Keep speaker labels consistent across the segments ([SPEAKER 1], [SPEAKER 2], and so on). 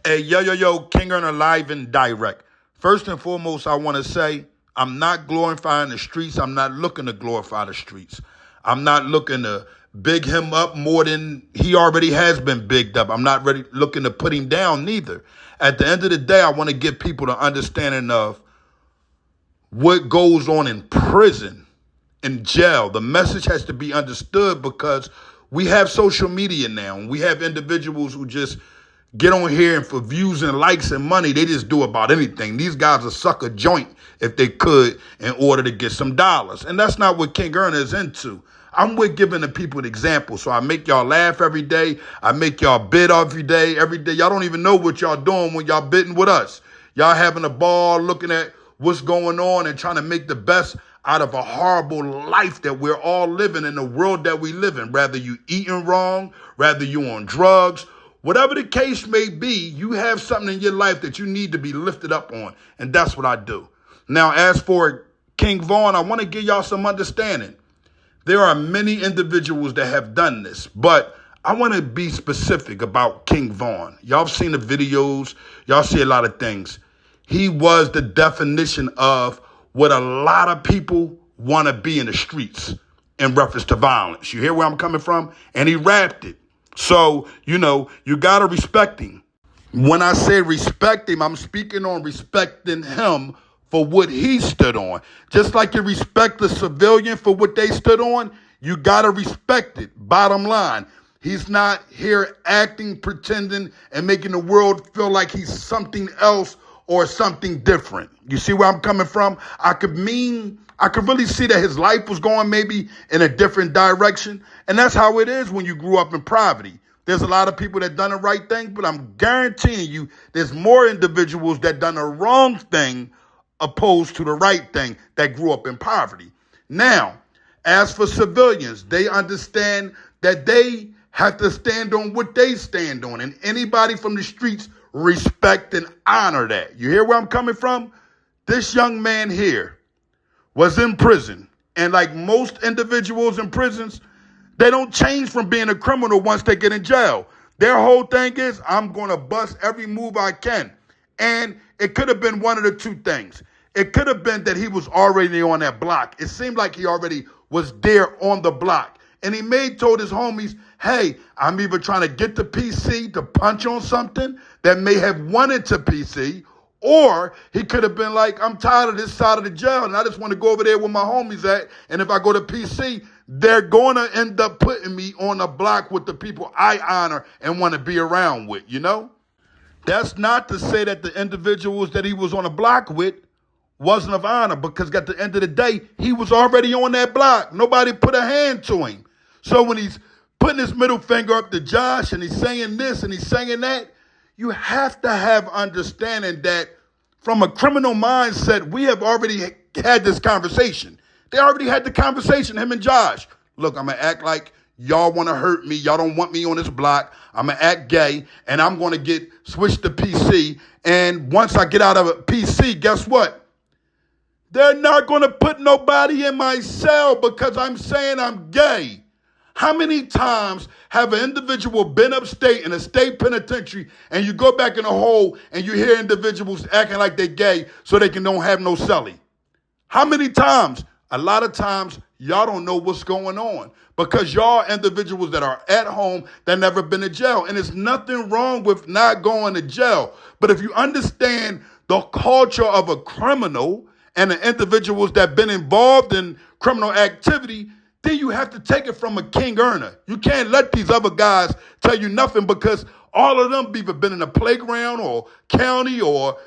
[SPEAKER 1] Hey, yo, King Earner live and direct. First and foremost, I want to say I'm not glorifying the streets. I'm not looking to glorify the streets. I'm not looking to big him up more than he already has been bigged up. I'm not ready looking to put him down neither. At the end of the day, I want to give people the understanding of what goes on in prison, in jail. The message has to be understood because we have social media now, and we have individuals who just get on here and for views and likes and money, they just do about anything. These guys will suck a joint if they could in order to get some dollars. And that's not what King Earner is into. I'm with giving the people an example. So I make y'all laugh every day. I make y'all bid every day. Every day. Y'all don't even know what y'all doing when y'all bidding with us. Y'all having a ball looking at what's going on and trying to make the best out of a horrible life that we're all living in the world that we live in. Rather you eating wrong, rather you on drugs, whatever the case may be, you have something in your life that you need to be lifted up on. And that's what I do. Now, as for King Vaughn, I want to give y'all some understanding. There are many individuals that have done this, but I want to be specific about King Vaughn. Y'all have seen the videos. Y'all see a lot of things. He was the definition of what a lot of people want to be in the streets in reference to violence. You hear where I'm coming from? And he rapped it. So, you got to respect him. When I say respect him, I'm speaking on respecting him for what he stood on. Just like you respect the civilian for what they stood on, you got to respect it. Bottom line, he's not here acting, pretending, and making the world feel like he's something else or something different. You see where I'm coming from? I could really see that his life was going maybe in a different direction. And that's how it is when you grew up in poverty. There's a lot of people that done the right thing, but I'm guaranteeing you there's more individuals that done the wrong thing opposed to the right thing that grew up in poverty. Now, as for civilians, they understand that they have to stand on what they stand on. And anybody from the streets respect and honor that. You hear where I'm coming from? This young man here was in prison. And like most individuals in prisons, they don't change from being a criminal once they get in jail. Their whole thing is, I'm going to bust every move I can. And it could have been one of the two things. It could have been that he was already on that block. It seemed like he already was there on the block. And he told his homies, hey, I'm either trying to get to PC to punch on something that may have wanted to PC, or he could have been like, I'm tired of this side of the jail, and I just want to go over there where my homies at. And if I go to PC, they're going to end up putting me on a block with the people I honor and want to be around with, That's not to say that the individuals that he was on a block with wasn't of honor, because at the end of the day, he was already on that block. Nobody put a hand to him. So when he's putting his middle finger up to Josh and he's saying this and he's saying that, you have to have understanding that from a criminal mindset, we have already had this conversation. They already had the conversation, him and Josh. Look, I'm going to act like y'all want to hurt me. Y'all don't want me on this block. I'm going to act gay, and I'm going to get switched to PC. And once I get out of a PC, guess what? They're not going to put nobody in my cell because I'm saying I'm gay. How many times have an individual been upstate in a state penitentiary and you go back in a hole and you hear individuals acting like they're gay so they don't have no celly? How many times? A lot of times y'all don't know what's going on because y'all individuals that are at home that never been to jail. And there's nothing wrong with not going to jail. But if you understand the culture of a criminal and the individuals that been involved in criminal activity, then you have to take it from a King Earner. You can't let these other guys tell you nothing because all of them either been in a playground or county or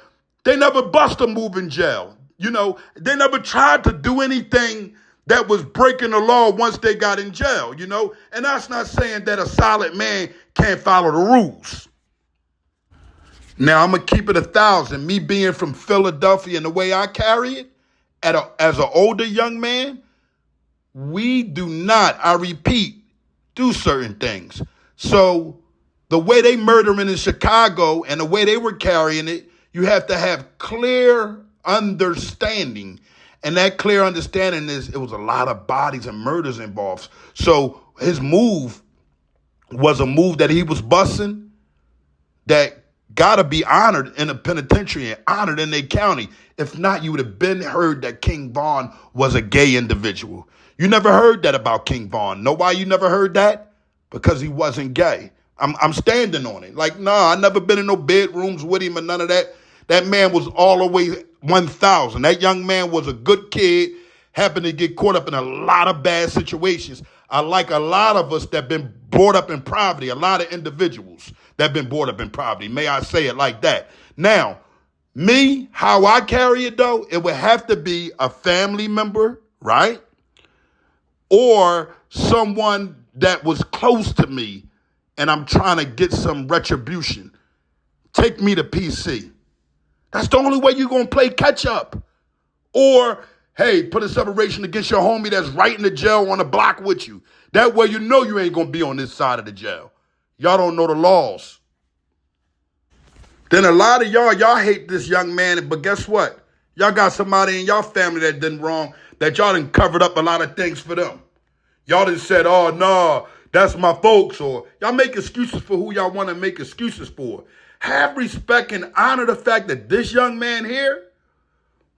[SPEAKER 1] they never bust a move in jail. They never tried to do anything that was breaking the law once they got in jail, And that's not saying that a solid man can't follow the rules. Now, I'm going to keep it 1,000. Me being from Philadelphia and the way I carry it, as an older young man, we do not, I repeat, do certain things. So the way they murdering in Chicago and the way they were carrying it, you have to have clear understanding. And that clear understanding is it was a lot of bodies and murders involved. So his move was a move that he was busting that gotta be honored in a penitentiary and honored in their county. If not, you would have been heard that King Von was a gay individual. You never heard that about King Von. Know why you never heard that? Because he wasn't gay. I'm standing on it. Like, nah, I never been in no bedrooms with him or none of that. That man was all the way 1,000. That young man was a good kid, happened to get caught up in a lot of bad situations. I like a lot of us that been brought up in poverty, a lot of individuals that been brought up in poverty. May I say it like that? Now, me, how I carry it though, it would have to be a family member, right? Or someone that was close to me and I'm trying to get some retribution. Take me to PC. That's the only way you're going to play catch up. Or, hey, put a separation against your homie that's right in the jail on the block with you. That way you know you ain't going to be on this side of the jail. Y'all don't know the laws. Then a lot of y'all hate this young man, but guess what? Y'all got somebody in y'all family that done wrong, that y'all done covered up a lot of things for them. Y'all done said, oh, no, that's my folks, or y'all make excuses for who y'all want to make excuses for. Have respect and honor the fact that this young man here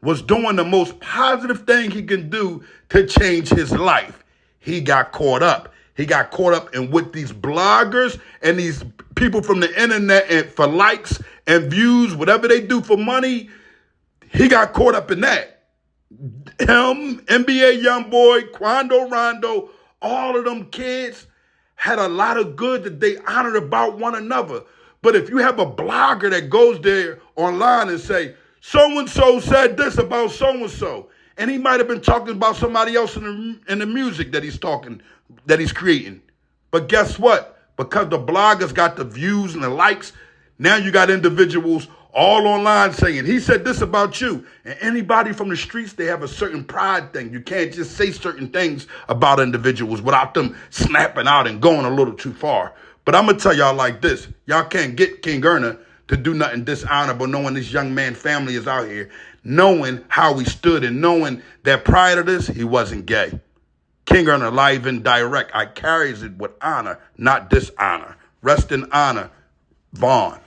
[SPEAKER 1] was doing the most positive thing he can do to change his life. He got caught up. He got caught up in with these bloggers and these people from the internet and for likes and views, whatever they do for money. He got caught up in that. Him, NBA Youngboy, Quando Rondo, all of them kids had a lot of good that they honored about one another. But if you have a blogger that goes there online and say, so-and-so said this about so-and-so, and he might have been talking about somebody else in the music that he's creating. But guess what? Because the bloggers got the views and the likes, now you got individuals all online saying, he said this about you. And anybody from the streets, they have a certain pride thing. You can't just say certain things about individuals without them snapping out and going a little too far. But I'm going to tell y'all like this. Y'all can't get King Erna to do nothing dishonorable knowing this young man's family is out here, knowing how he stood and knowing that prior to this, he wasn't gay. King Erna live and direct. I carries it with honor, not dishonor. Rest in honor, Vaughn.